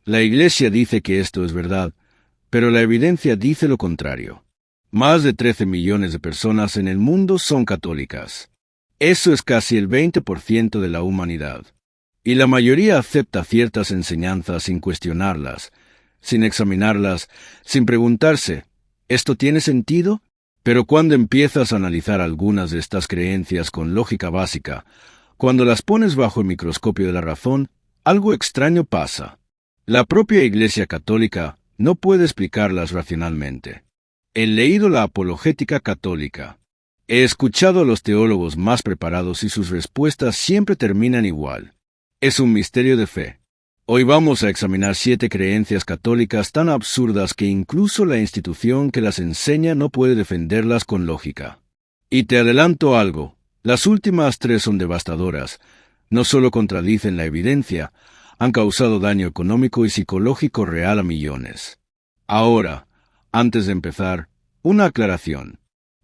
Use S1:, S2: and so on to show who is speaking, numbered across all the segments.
S1: La Iglesia dice que esto es verdad, pero la evidencia dice lo contrario. Más de 13 millones de personas en el mundo son católicas. Eso es casi el 20% de la humanidad. Y la mayoría acepta ciertas enseñanzas sin cuestionarlas, sin examinarlas, sin preguntarse, ¿esto tiene sentido? Pero cuando empiezas a analizar algunas de estas creencias con lógica básica, cuando las pones bajo el microscopio de la razón, algo extraño pasa. La propia Iglesia Católica no puede explicarlas racionalmente. He leído la apologética católica. He escuchado a los teólogos más preparados y sus respuestas siempre terminan igual. Es un misterio de fe. Hoy vamos a examinar 7 creencias católicas tan absurdas que incluso la institución que las enseña no puede defenderlas con lógica. Y te adelanto algo, las últimas 3 son devastadoras. No solo contradicen la evidencia, han causado daño económico y psicológico real a millones. Ahora, antes de empezar, una aclaración.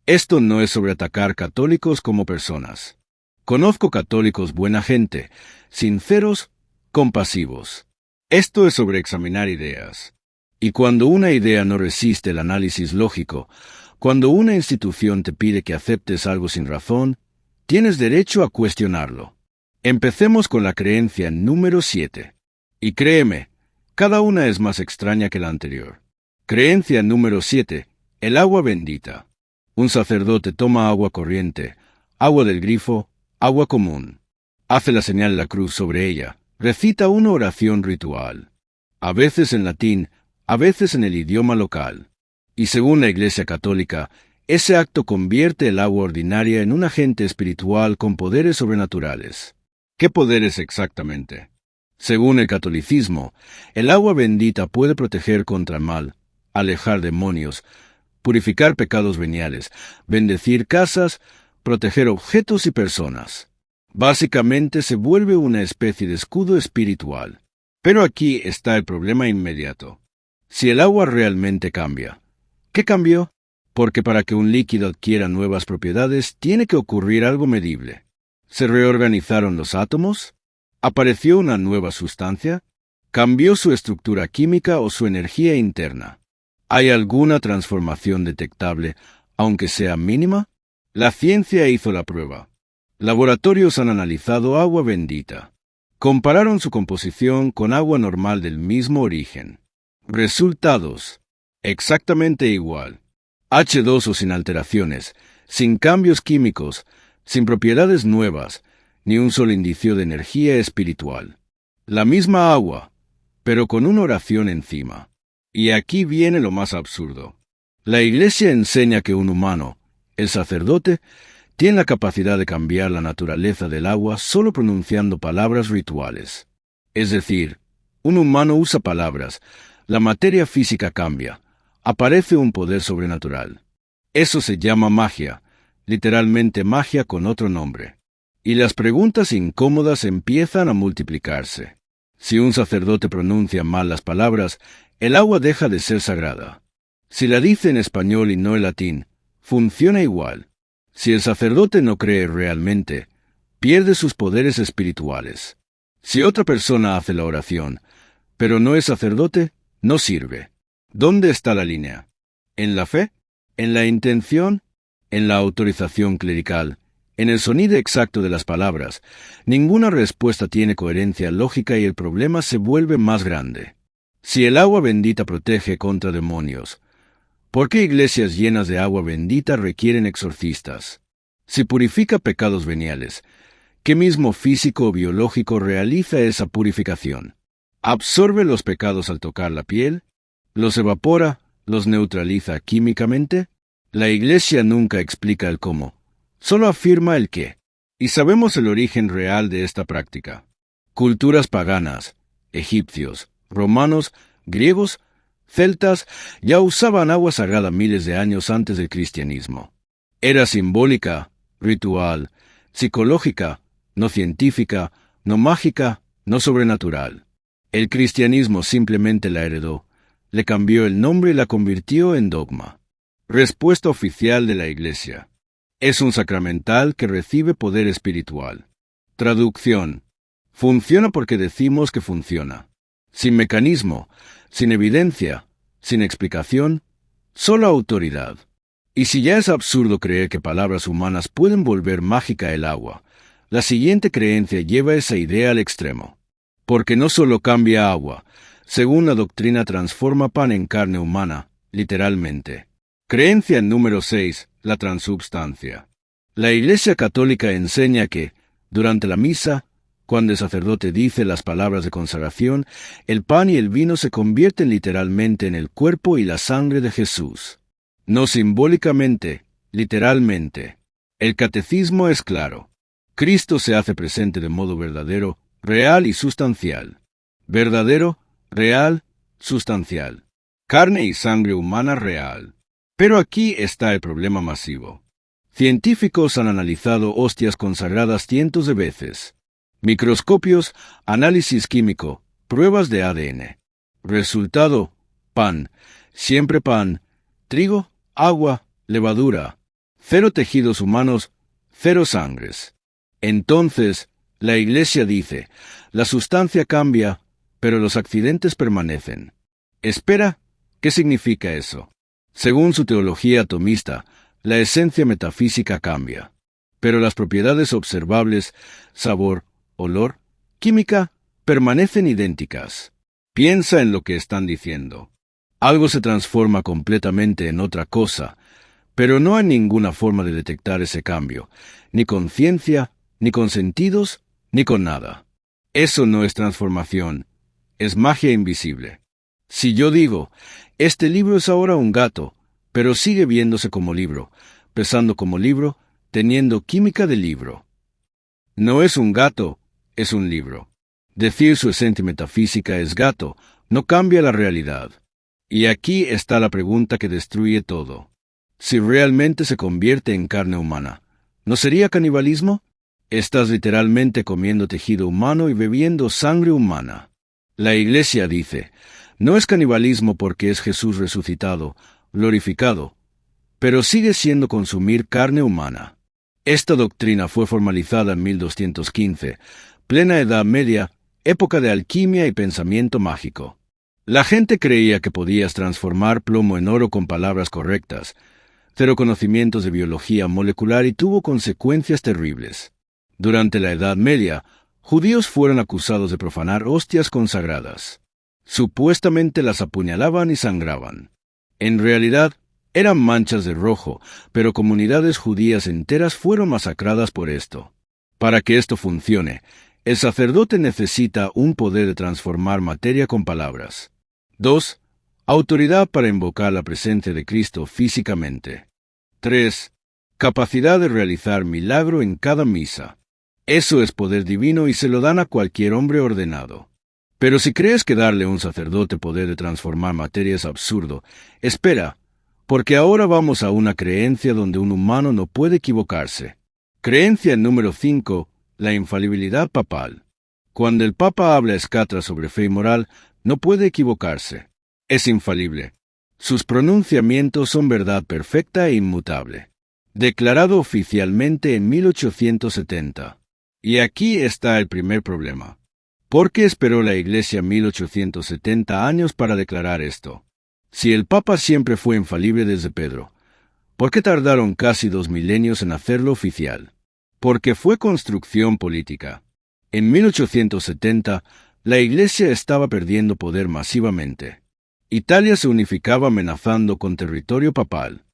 S1: Esto no es sobre atacar católicos como personas. Conozco católicos buena gente, sinceros, compasivos. Esto es sobre examinar ideas. Y cuando una idea no resiste el análisis lógico, cuando una institución te pide que aceptes algo sin razón, tienes derecho a cuestionarlo. Empecemos con la creencia número 7. Y créeme, cada una es más extraña que la anterior. Creencia número 7. El agua bendita. Un sacerdote toma agua corriente, agua del grifo, agua común. Hace la señal de la cruz sobre ella. Recita una oración ritual. A veces en latín, a veces en el idioma local. Y según la Iglesia Católica, ese acto convierte el agua ordinaria en un agente espiritual con poderes sobrenaturales. ¿Qué poderes exactamente? Según el catolicismo, el agua bendita puede proteger contra el mal, alejar demonios, purificar pecados veniales, bendecir casas, proteger objetos y personas. Básicamente se vuelve una especie de escudo espiritual. Pero aquí está el problema inmediato. Si el agua realmente cambia, ¿qué cambió? Porque para que un líquido adquiera nuevas propiedades tiene que ocurrir algo medible. ¿Se reorganizaron los átomos? ¿Apareció una nueva sustancia? ¿Cambió su estructura química o su energía interna? ¿Hay alguna transformación detectable, aunque sea mínima? La ciencia hizo la prueba. Laboratorios han analizado agua bendita. Compararon su composición con agua normal del mismo origen. Resultados: exactamente igual. H2O sin alteraciones, sin cambios químicos, sin propiedades nuevas, ni un solo indicio de energía espiritual. La misma agua, pero con una oración encima. Y aquí viene lo más absurdo. La Iglesia enseña que un humano, el sacerdote, tiene la capacidad de cambiar la naturaleza del agua solo pronunciando palabras rituales. Es decir, un humano usa palabras, la materia física cambia, aparece un poder sobrenatural. Eso se llama magia, literalmente magia con otro nombre. Y las preguntas incómodas empiezan a multiplicarse. Si un sacerdote pronuncia mal las palabras, el agua deja de ser sagrada. Si la dice en español y no en latín, funciona igual. Si el sacerdote no cree realmente, pierde sus poderes espirituales. Si otra persona hace la oración, pero no es sacerdote, no sirve. ¿Dónde está la línea? ¿En la fe? ¿En la intención? ¿En la autorización clerical? ¿En el sonido exacto de las palabras? Ninguna respuesta tiene coherencia lógica y el problema se vuelve más grande. Si el agua bendita protege contra demonios, ¿por qué iglesias llenas de agua bendita requieren exorcistas? Si purifica pecados veniales, ¿qué mismo físico o biológico realiza esa purificación? ¿Absorbe los pecados al tocar la piel? ¿Los evapora? ¿Los neutraliza químicamente? La Iglesia nunca explica el cómo, solo afirma el qué. Y sabemos el origen real de esta práctica. Culturas paganas, egipcios, romanos, griegos, celtas ya usaban agua sagrada miles de años antes del cristianismo. Era simbólica, ritual, psicológica, no científica, no mágica, no sobrenatural. El cristianismo simplemente la heredó, le cambió el nombre y la convirtió en dogma. Respuesta oficial de la Iglesia. Es un sacramental que recibe poder espiritual. Traducción. Funciona porque decimos que funciona. Sin mecanismo, sin evidencia, sin explicación, solo autoridad. Y si ya es absurdo creer que palabras humanas pueden volver mágica el agua, la siguiente creencia lleva esa idea al extremo. Porque no solo cambia agua, según la doctrina transforma pan en carne humana, literalmente. Creencia número 6, la transubstancia. La Iglesia Católica enseña que, durante la misa, cuando el sacerdote dice las palabras de consagración, el pan y el vino se convierten literalmente en el cuerpo y la sangre de Jesús. No simbólicamente, literalmente. El catecismo es claro. Cristo se hace presente de modo verdadero, real y sustancial. Verdadero, real, sustancial. Carne y sangre humana real. Pero aquí está el problema masivo. Científicos han analizado hostias consagradas cientos de veces. Microscopios, análisis químico, pruebas de ADN. Resultado, pan, siempre pan, trigo, agua, levadura. 0 tejidos humanos, 0 sangres. Entonces, la Iglesia dice, la sustancia cambia, pero los accidentes permanecen. Espera, ¿qué significa eso? Según su teología atomista, la esencia metafísica cambia, pero las propiedades observables, sabor, olor, química, permanecen idénticas. Piensa en lo que están diciendo. Algo se transforma completamente en otra cosa, pero no hay ninguna forma de detectar ese cambio, ni con ciencia, ni con sentidos, ni con nada. Eso no es transformación, es magia invisible. Si yo digo, este libro es ahora un gato, pero sigue viéndose como libro, pesando como libro, teniendo química de libro. No es un gato, es un libro. Decir su esencia metafísica es gato, no cambia la realidad. Y aquí está la pregunta que destruye todo. Si realmente se convierte en carne humana, ¿no sería canibalismo? Estás literalmente comiendo tejido humano y bebiendo sangre humana. La Iglesia dice, no es canibalismo porque es Jesús resucitado, glorificado, pero sigue siendo consumir carne humana. Esta doctrina fue formalizada en 1215, plena Edad Media, época de alquimia y pensamiento mágico. La gente creía que podías transformar plomo en oro con palabras correctas, 0 conocimientos de biología molecular y tuvo consecuencias terribles. Durante la Edad Media, judíos fueron acusados de profanar hostias consagradas. Supuestamente las apuñalaban y sangraban. En realidad, eran manchas de rojo, pero comunidades judías enteras fueron masacradas por esto. Para que esto funcione, el sacerdote necesita un poder de transformar materia con palabras. 2. Autoridad para invocar la presencia de Cristo físicamente. 3. Capacidad de realizar milagro en cada misa. Eso es poder divino y se lo dan a cualquier hombre ordenado. Pero si crees que darle a un sacerdote poder de transformar materia es absurdo, espera, porque ahora vamos a una creencia donde un humano no puede equivocarse. Creencia número 5, la infalibilidad papal. Cuando el Papa habla a escatra sobre fe y moral, no puede equivocarse. Es infalible. Sus pronunciamientos son verdad perfecta e inmutable. Declarado oficialmente en 1870. Y aquí está el primer problema. ¿Por qué esperó la Iglesia 1870 años para declarar esto? Si el Papa siempre fue infalible desde Pedro, ¿por qué tardaron casi 2 milenios en hacerlo oficial? Porque fue construcción política. En 1870, la Iglesia estaba perdiendo poder masivamente. Italia se unificaba amenazando con territorio papal.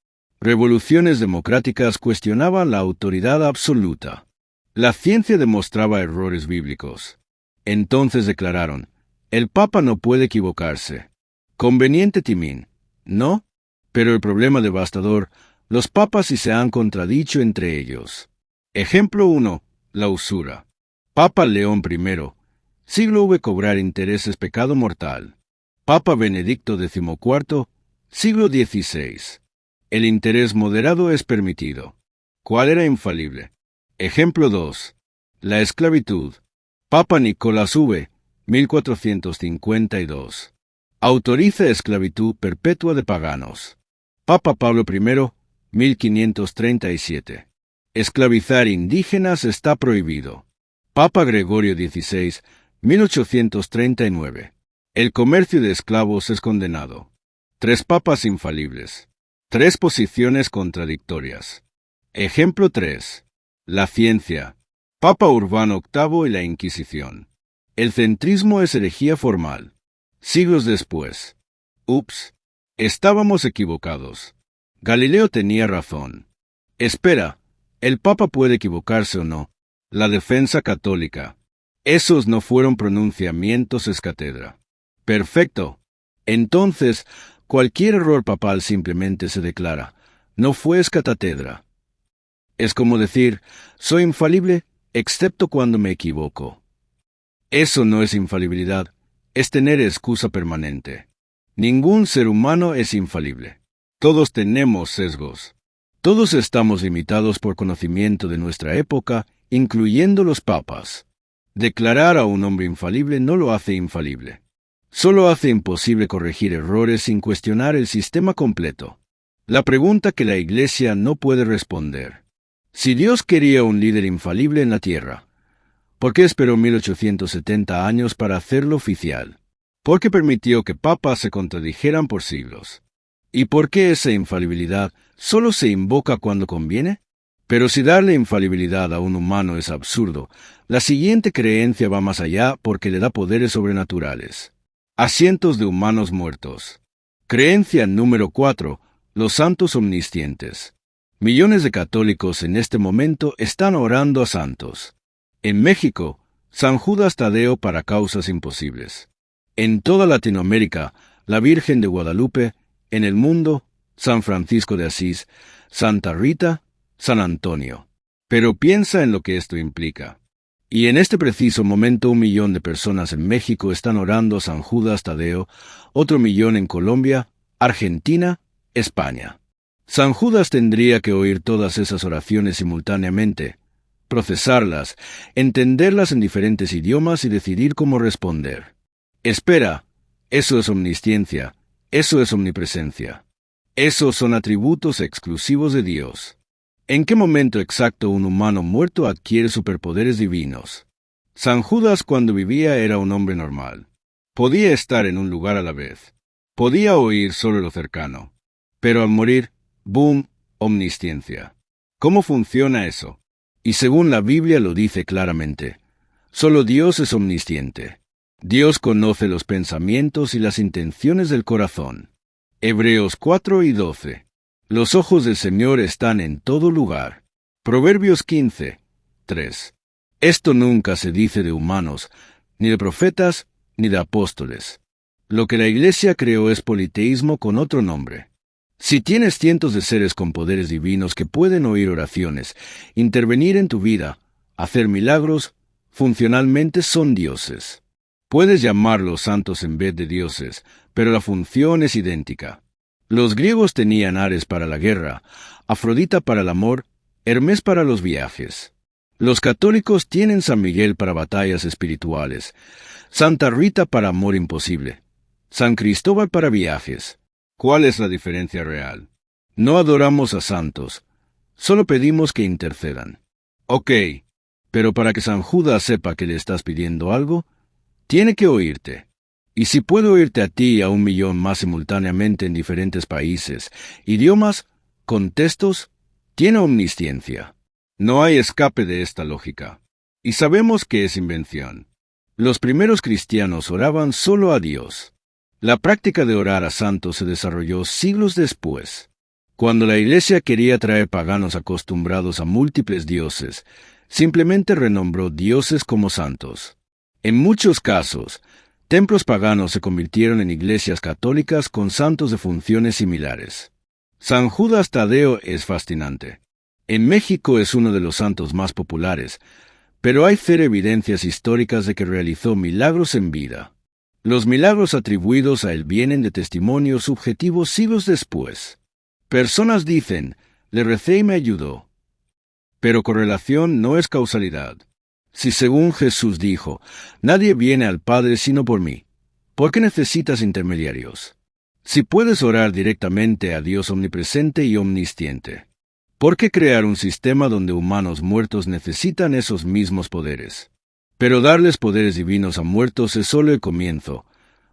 S1: Revoluciones democráticas cuestionaban la autoridad absoluta. La ciencia demostraba errores bíblicos. Entonces declararon, el Papa no puede equivocarse. Conveniente timín, ¿no? Pero el problema devastador, los papas sí se han contradicho entre ellos. Ejemplo 1. La usura. Papa León I. Siglo V. Cobrar intereses pecado mortal. Papa Benedicto XIV. Siglo XVI. El interés moderado es permitido. ¿Cuál era infalible? Ejemplo 2. La esclavitud. Papa Nicolás V. 1452. Autoriza esclavitud perpetua de paganos. Papa Pablo I. 1537. Esclavizar indígenas está prohibido. Papa Gregorio XVI. 1839. El comercio de esclavos es condenado. 3 papas infalibles. 3 posiciones contradictorias. Ejemplo 3. La ciencia. Papa Urbano VIII y la Inquisición. El centrismo es herejía formal. Siglos después. Ups. Estábamos equivocados. Galileo tenía razón. Espera, el Papa puede equivocarse o no. La defensa católica. Esos no fueron pronunciamientos ex cátedra. Perfecto. Entonces, cualquier error papal simplemente se declara. No fue ex cátedra. Es como decir, soy infalible, excepto cuando me equivoco. Eso no es infalibilidad, es tener excusa permanente. Ningún ser humano es infalible. Todos tenemos sesgos. Todos estamos limitados por conocimiento de nuestra época, incluyendo los papas. Declarar a un hombre infalible no lo hace infalible. Solo hace imposible corregir errores sin cuestionar el sistema completo. La pregunta que la Iglesia no puede responder. Si Dios quería un líder infalible en la tierra, ¿por qué esperó 1870 años para hacerlo oficial? ¿Por qué permitió que papas se contradijeran por siglos? ¿Y por qué esa infalibilidad solo se invoca cuando conviene? Pero si darle infalibilidad a un humano es absurdo, la siguiente creencia va más allá porque le da poderes sobrenaturales. A cientos de humanos muertos. Creencia número 4. Los santos omniscientes. Millones de católicos en este momento están orando a santos. En México, San Judas Tadeo para causas imposibles. En toda Latinoamérica, la Virgen de Guadalupe. En el mundo, San Francisco de Asís, Santa Rita, San Antonio. Pero piensa en lo que esto implica. Y en este preciso momento 1 millón de personas en México están orando a San Judas Tadeo, otro 1 millón en Colombia, Argentina, España. San Judas tendría que oír todas esas oraciones simultáneamente, procesarlas, entenderlas en diferentes idiomas y decidir cómo responder. Espera, eso es omnisciencia, eso es omnipresencia. Esos son atributos exclusivos de Dios. ¿En qué momento exacto un humano muerto adquiere superpoderes divinos? San Judas cuando vivía era un hombre normal. Podía estar en un lugar a la vez. Podía oír solo lo cercano. Pero al morir, ¡boom!, omnisciencia. ¿Cómo funciona eso? Y según la Biblia lo dice claramente, solo Dios es omnisciente. Dios conoce los pensamientos y las intenciones del corazón. Hebreos 4 y 12. Los ojos del Señor están en todo lugar. Proverbios 15, 3. Esto nunca se dice de humanos, ni de profetas, ni de apóstoles. Lo que la Iglesia creó es politeísmo con otro nombre. Si tienes cientos de seres con poderes divinos que pueden oír oraciones, intervenir en tu vida, hacer milagros, funcionalmente son dioses. Puedes llamarlos santos en vez de dioses, pero la función es idéntica. Los griegos tenían Ares para la guerra, Afrodita para el amor, Hermes para los viajes. Los católicos tienen San Miguel para batallas espirituales, Santa Rita para amor imposible, San Cristóbal para viajes. ¿Cuál es la diferencia real? No adoramos a santos, solo pedimos que intercedan. Ok, pero para que San Judas sepa que le estás pidiendo algo, tiene que oírte. Y si puede oírte a ti y a 1 millón más simultáneamente en diferentes países, idiomas, contextos, tiene omnisciencia. No hay escape de esta lógica. Y sabemos que es invención. Los primeros cristianos oraban solo a Dios. La práctica de orar a santos se desarrolló siglos después. Cuando la Iglesia quería traer paganos acostumbrados a múltiples dioses, simplemente renombró dioses como santos. En muchos casos, templos paganos se convirtieron en iglesias católicas con santos de funciones similares. San Judas Tadeo es fascinante. En México es uno de los santos más populares, pero hay cero evidencias históricas de que realizó milagros en vida. Los milagros atribuidos a él vienen de testimonios subjetivos siglos después. Personas dicen, le recé y me ayudó. Pero correlación no es causalidad. Si según Jesús dijo, nadie viene al Padre sino por mí, ¿por qué necesitas intermediarios? Si puedes orar directamente a Dios omnipresente y omnisciente, ¿por qué crear un sistema donde humanos muertos necesitan esos mismos poderes? Pero darles poderes divinos a muertos es solo el comienzo.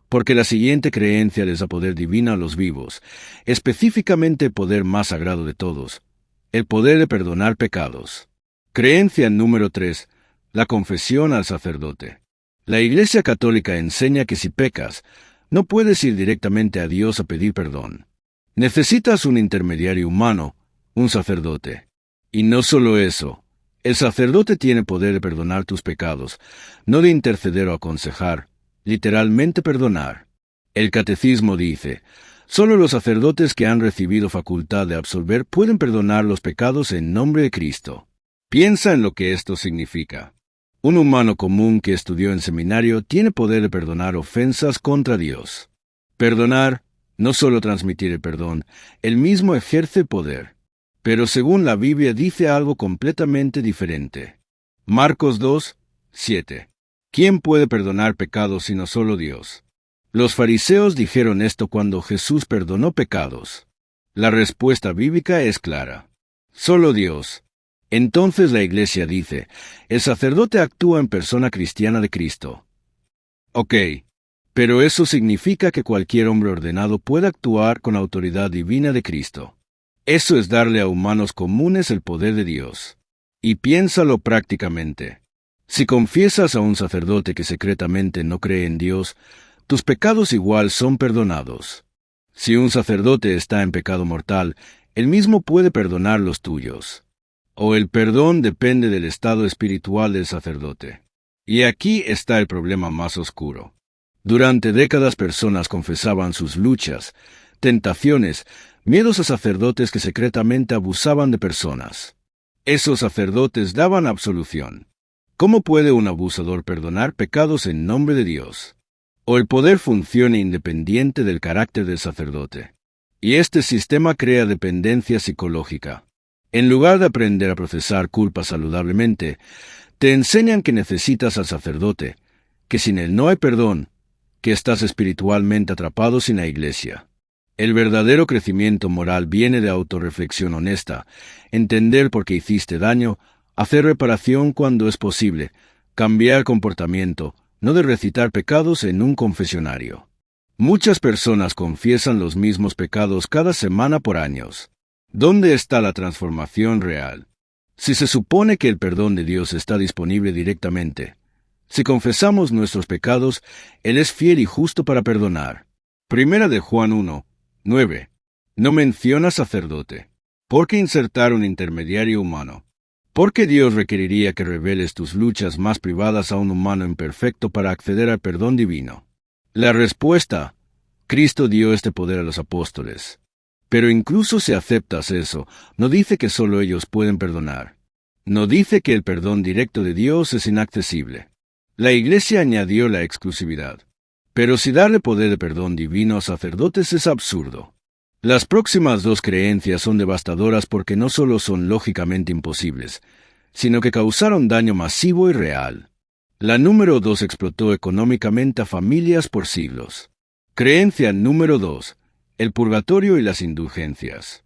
S1: porque la siguiente creencia les da poder divino a los vivos, específicamente el poder más sagrado de todos, el poder de perdonar pecados. Creencia número 3. La confesión al sacerdote. La Iglesia Católica enseña que si pecas, no puedes ir directamente a Dios a pedir perdón. Necesitas un intermediario humano, un sacerdote. Y no solo eso, el sacerdote tiene poder de perdonar tus pecados, no de interceder o aconsejar, literalmente perdonar. El Catecismo dice, solo los sacerdotes que han recibido facultad de absolver pueden perdonar los pecados en nombre de Cristo. Piensa en lo que esto significa. Un humano común que estudió en seminario tiene poder de perdonar ofensas contra Dios. Perdonar, no solo transmitir el perdón, él mismo ejerce poder. Pero según la Biblia dice algo completamente diferente. Marcos 2, 7. ¿Quién puede perdonar pecados sino solo Dios? Los fariseos dijeron esto cuando Jesús perdonó pecados. La respuesta bíblica es clara. Solo Dios. Entonces la Iglesia dice, el sacerdote actúa en persona cristiana de Cristo. Ok, pero eso significa que cualquier hombre ordenado puede actuar con autoridad divina de Cristo. Eso es darle a humanos comunes el poder de Dios. Y piénsalo prácticamente. Si confiesas a un sacerdote que secretamente no cree en Dios, tus pecados igual son perdonados. Si un sacerdote está en pecado mortal, él mismo puede perdonar los tuyos. O el perdón depende del estado espiritual del sacerdote. Y aquí está el problema más oscuro. Durante décadas personas confesaban sus luchas, tentaciones, miedos a sacerdotes que secretamente abusaban de personas. Esos sacerdotes daban absolución. ¿Cómo puede un abusador perdonar pecados en nombre de Dios? O el poder funciona independiente del carácter del sacerdote. Y este sistema crea dependencia psicológica. En lugar de aprender a procesar culpa saludablemente, te enseñan que necesitas al sacerdote, que sin él no hay perdón, que estás espiritualmente atrapado sin la Iglesia. El verdadero crecimiento moral viene de autorreflexión honesta, entender por qué hiciste daño, hacer reparación cuando es posible, cambiar comportamiento, no de recitar pecados en un confesionario. Muchas personas confiesan los mismos pecados cada semana por años. ¿Dónde está la transformación real? Si se supone que el perdón de Dios está disponible directamente, si confesamos nuestros pecados, Él es fiel y justo para perdonar. Primera de Juan 1, 9. No menciona sacerdote. ¿Por qué insertar un intermediario humano? ¿Por qué Dios requeriría que reveles tus luchas más privadas a un humano imperfecto para acceder al perdón divino? La respuesta: Cristo dio este poder a los apóstoles. Pero incluso si aceptas eso, no dice que solo ellos pueden perdonar. No dice que el perdón directo de Dios es inaccesible. La Iglesia añadió la exclusividad. Pero si darle poder de perdón divino a sacerdotes es absurdo. Las próximas dos creencias son devastadoras porque no solo son lógicamente imposibles, sino que causaron daño masivo y real. La número 2 explotó económicamente a familias por siglos. Creencia número 2. El purgatorio y las indulgencias.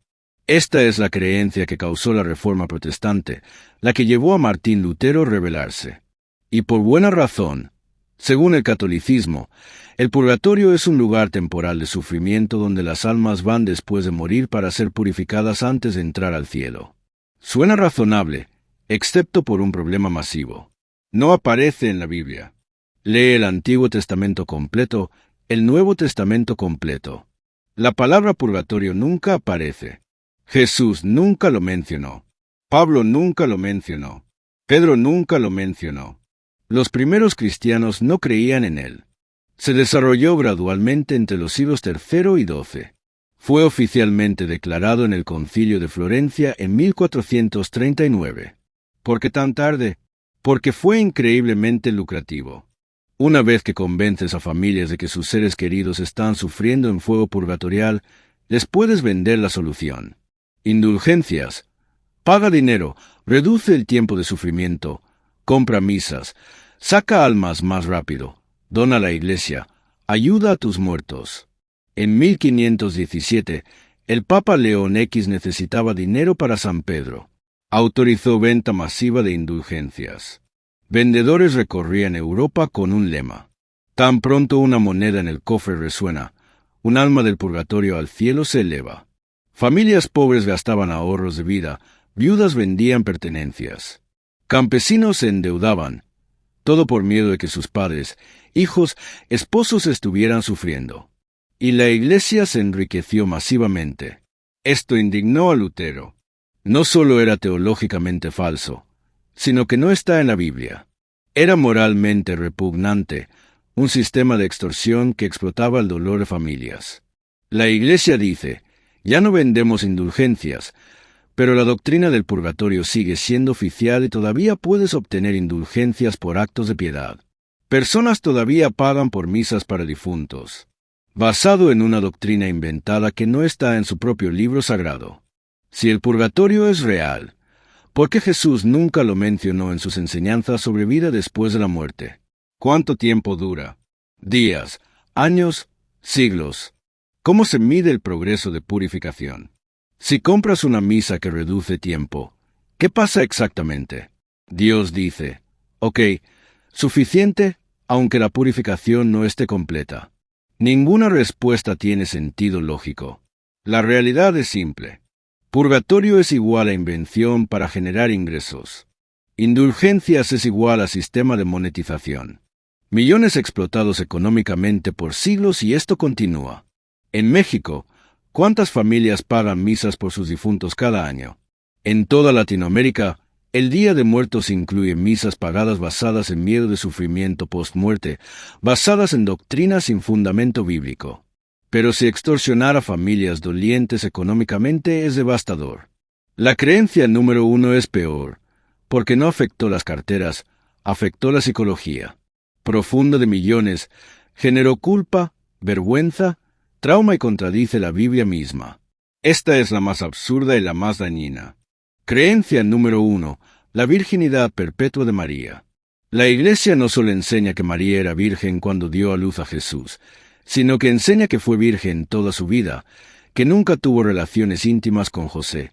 S1: Esta es la creencia que causó la Reforma Protestante, la que llevó a Martín Lutero a rebelarse. Y por buena razón. Según el catolicismo, el purgatorio es un lugar temporal de sufrimiento donde las almas van después de morir para ser purificadas antes de entrar al cielo. Suena razonable, excepto por un problema masivo. No aparece en la Biblia. Lee el Antiguo Testamento completo, el Nuevo Testamento completo. La palabra purgatorio nunca aparece. Jesús nunca lo mencionó. Pablo nunca lo mencionó. Pedro nunca lo mencionó. Los primeros cristianos no creían en él. Se desarrolló gradualmente entre los siglos III y XII. Fue oficialmente declarado en el Concilio de Florencia en 1439. ¿Por qué tan tarde? Porque fue increíblemente lucrativo. Una vez que convences a familias de que sus seres queridos están sufriendo en fuego purgatorial, les puedes vender la solución. Indulgencias. Paga dinero, reduce el tiempo de sufrimiento, compra misas, saca almas más rápido, dona a la Iglesia, ayuda a tus muertos. En 1517, el Papa León X necesitaba dinero para San Pedro. Autorizó venta masiva de indulgencias. Vendedores recorrían Europa con un lema: Tan pronto una moneda en el cofre resuena, un alma del purgatorio al cielo se eleva. Familias pobres gastaban ahorros de vida, viudas vendían pertenencias. Campesinos se endeudaban, todo por miedo de que sus padres, hijos, esposos estuvieran sufriendo. Y la Iglesia se enriqueció masivamente. Esto indignó a Lutero. No solo era teológicamente falso, sino que no está en la Biblia. Era moralmente repugnante, un sistema de extorsión que explotaba el dolor de familias. La Iglesia dice, ya no vendemos indulgencias, pero la doctrina del purgatorio sigue siendo oficial y todavía puedes obtener indulgencias por actos de piedad. Personas todavía pagan por misas para difuntos, basado en una doctrina inventada que no está en su propio libro sagrado. Si el purgatorio es real, ¿por qué Jesús nunca lo mencionó en sus enseñanzas sobre vida después de la muerte? ¿Cuánto tiempo dura? ¿Días, años, siglos? ¿Cómo se mide el progreso de purificación? Si compras una misa que reduce tiempo, ¿qué pasa exactamente? Dios dice, ok, suficiente, aunque la purificación no esté completa. Ninguna respuesta tiene sentido lógico. La realidad es simple. Purgatorio es igual a invención para generar ingresos. Indulgencias es igual a sistema de monetización. Millones explotados económicamente por siglos y esto continúa. En México, ¿cuántas familias pagan misas por sus difuntos cada año? En toda Latinoamérica, el Día de Muertos incluye misas pagadas basadas en miedo de sufrimiento post-muerte, basadas en doctrinas sin fundamento bíblico. Pero si extorsionar a familias dolientes económicamente es devastador. La creencia número 1 es peor, porque no afectó las carteras, afectó la psicología. Profunda de millones, generó culpa, vergüenza, trauma y contradice la Biblia misma. Esta es la más absurda y la más dañina. Creencia número 1, la virginidad perpetua de María. La Iglesia no solo enseña que María era virgen cuando dio a luz a Jesús, sino que enseña que fue virgen toda su vida, que nunca tuvo relaciones íntimas con José,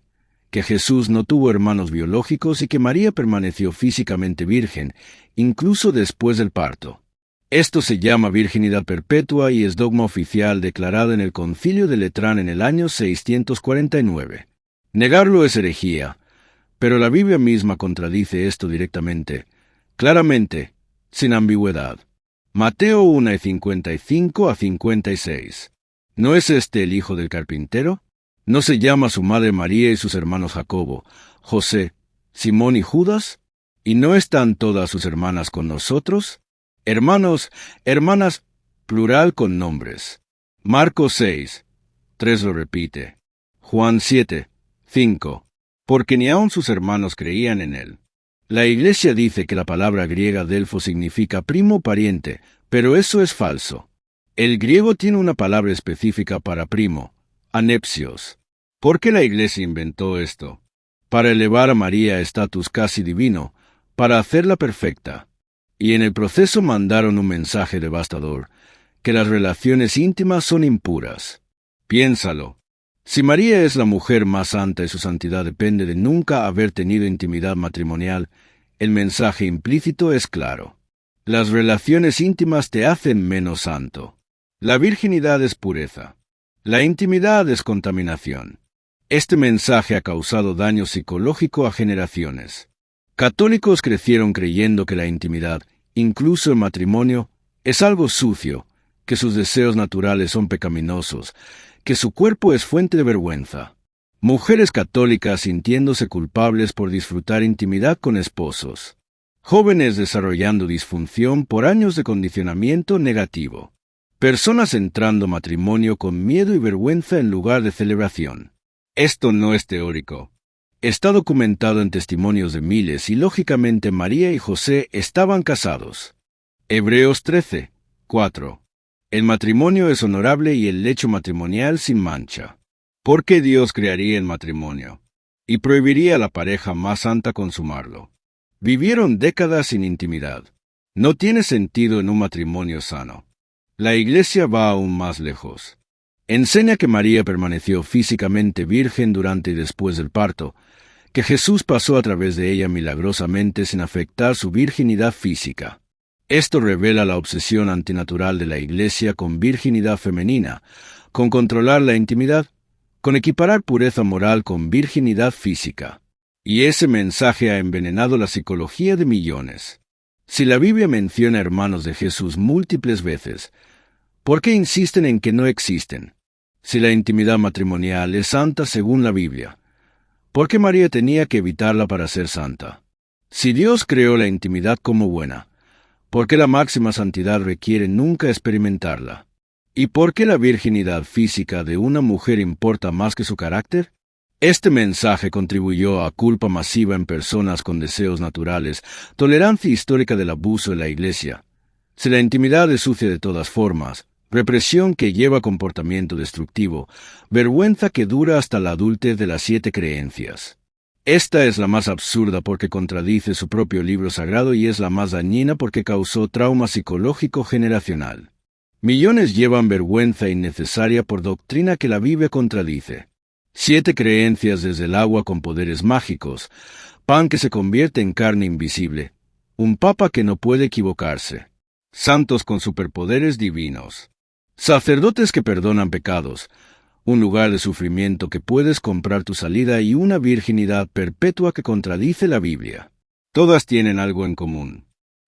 S1: que Jesús no tuvo hermanos biológicos y que María permaneció físicamente virgen, incluso después del parto. Esto se llama virginidad perpetua y es dogma oficial declarado en el Concilio de Letrán en el año 649. Negarlo es herejía, pero la Biblia misma contradice esto directamente, claramente, sin ambigüedad. Mateo 1, 55 a 56. ¿No es este el hijo del carpintero? ¿No se llama su madre María y sus hermanos Jacobo, José, Simón y Judas? ¿Y no están todas sus hermanas con nosotros? Hermanos, hermanas, plural con nombres. Marcos 6, 3 lo repite. Juan 7, 5. Porque ni aun sus hermanos creían en él. La Iglesia dice que la palabra griega delfo significa primo pariente, pero eso es falso. El griego tiene una palabra específica para primo, anepsios. ¿Por qué la Iglesia inventó esto? Para elevar a María a estatus casi divino, para hacerla perfecta. Y en el proceso mandaron un mensaje devastador, que las relaciones íntimas son impuras. Piénsalo. Si María es la mujer más santa y su santidad depende de nunca haber tenido intimidad matrimonial, el mensaje implícito es claro. Las relaciones íntimas te hacen menos santo. La virginidad es pureza. La intimidad es contaminación. Este mensaje ha causado daño psicológico a generaciones. Católicos crecieron creyendo que la intimidad, incluso el matrimonio, es algo sucio, que sus deseos naturales son pecaminosos, que su cuerpo es fuente de vergüenza. Mujeres católicas sintiéndose culpables por disfrutar intimidad con esposos. Jóvenes desarrollando disfunción por años de condicionamiento negativo. Personas entrando matrimonio con miedo y vergüenza en lugar de celebración. Esto no es teórico. Está documentado en testimonios de miles y lógicamente María y José estaban casados. Hebreos 13, 4. El matrimonio es honorable y el lecho matrimonial sin mancha. ¿Por qué Dios crearía el matrimonio? Y prohibiría a la pareja más santa consumarlo. Vivieron décadas sin intimidad. No tiene sentido en un matrimonio sano. La Iglesia va aún más lejos. Enseña que María permaneció físicamente virgen durante y después del parto, que Jesús pasó a través de ella milagrosamente sin afectar su virginidad física. Esto revela la obsesión antinatural de la Iglesia con virginidad femenina, con controlar la intimidad, con equiparar pureza moral con virginidad física. Y ese mensaje ha envenenado la psicología de millones. Si la Biblia menciona hermanos de Jesús múltiples veces, ¿por qué insisten en que no existen? Si la intimidad matrimonial es santa según la Biblia, ¿por qué María tenía que evitarla para ser santa? Si Dios creó la intimidad como buena, ¿por qué la máxima santidad requiere nunca experimentarla? ¿Y por qué la virginidad física de una mujer importa más que su carácter? Este mensaje contribuyó a culpa masiva en personas con deseos naturales, tolerancia histórica del abuso en la Iglesia. Si la intimidad es sucia de todas formas, represión que lleva a comportamiento destructivo, vergüenza que dura hasta la adultez de las 7 creencias. Esta es la más absurda porque contradice su propio libro sagrado y es la más dañina porque causó trauma psicológico generacional. Millones llevan vergüenza innecesaria por doctrina que la Biblia contradice. 7 creencias desde el agua con poderes mágicos, pan que se convierte en carne invisible, un papa que no puede equivocarse, santos con superpoderes divinos, sacerdotes que perdonan pecados, un lugar de sufrimiento que puedes comprar tu salida y una virginidad perpetua que contradice la Biblia. Todas tienen algo en común.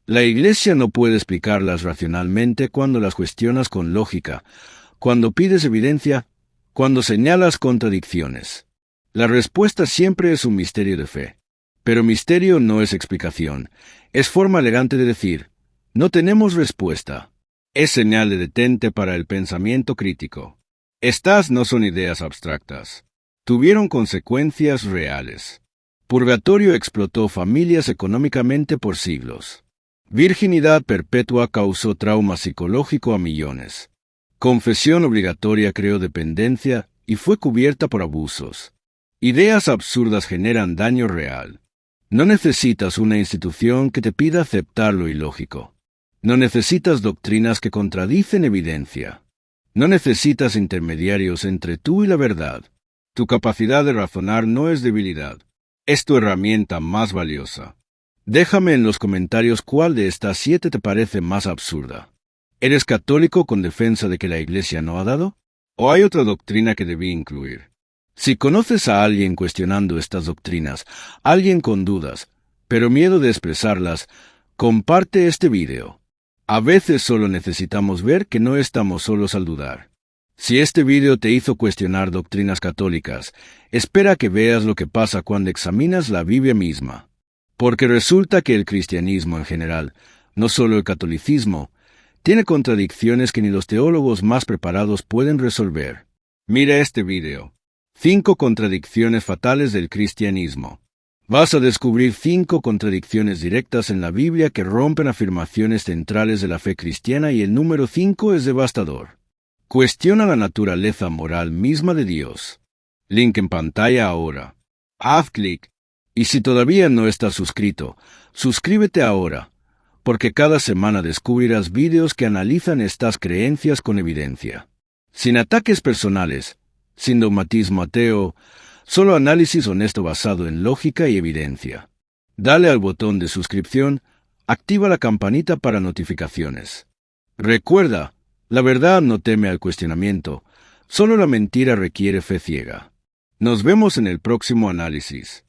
S1: La Iglesia no puede explicarlas racionalmente cuando las cuestionas con lógica, cuando pides evidencia, cuando señalas contradicciones. La respuesta siempre es un misterio de fe. Pero misterio no es explicación. Es forma elegante de decir, no tenemos respuesta. Es señal de detente para el pensamiento crítico. Estas no son ideas abstractas. Tuvieron consecuencias reales. Purgatorio explotó familias económicamente por siglos. Virginidad perpetua causó trauma psicológico a millones. Confesión obligatoria creó dependencia y fue cubierta por abusos. Ideas absurdas generan daño real. No necesitas una institución que te pida aceptar lo ilógico. No necesitas doctrinas que contradicen evidencia. No necesitas intermediarios entre tú y la verdad. Tu capacidad de razonar no es debilidad. Es tu herramienta más valiosa. Déjame en los comentarios cuál de estas 7 te parece más absurda. ¿Eres católico con defensa de que la Iglesia no ha dado? ¿O hay otra doctrina que debí incluir? Si conoces a alguien cuestionando estas doctrinas, alguien con dudas, pero miedo de expresarlas, comparte este video. A veces solo necesitamos ver que no estamos solos al dudar. Si este video te hizo cuestionar doctrinas católicas, espera que veas lo que pasa cuando examinas la Biblia misma. Porque resulta que el cristianismo en general, no solo el catolicismo, tiene contradicciones que ni los teólogos más preparados pueden resolver. Mira este video. 5 contradicciones fatales del cristianismo. Vas a descubrir 5 contradicciones directas en la Biblia que rompen afirmaciones centrales de la fe cristiana y el número 5 es devastador. Cuestiona la naturaleza moral misma de Dios. Link en pantalla ahora. Haz clic. Y si todavía no estás suscrito, suscríbete ahora, porque cada semana descubrirás vídeos que analizan estas creencias con evidencia. Sin ataques personales, sin dogmatismo ateo, solo análisis honesto basado en lógica y evidencia. Dale al botón de suscripción, activa la campanita para notificaciones. Recuerda, la verdad no teme al cuestionamiento, solo la mentira requiere fe ciega. Nos vemos en el próximo análisis.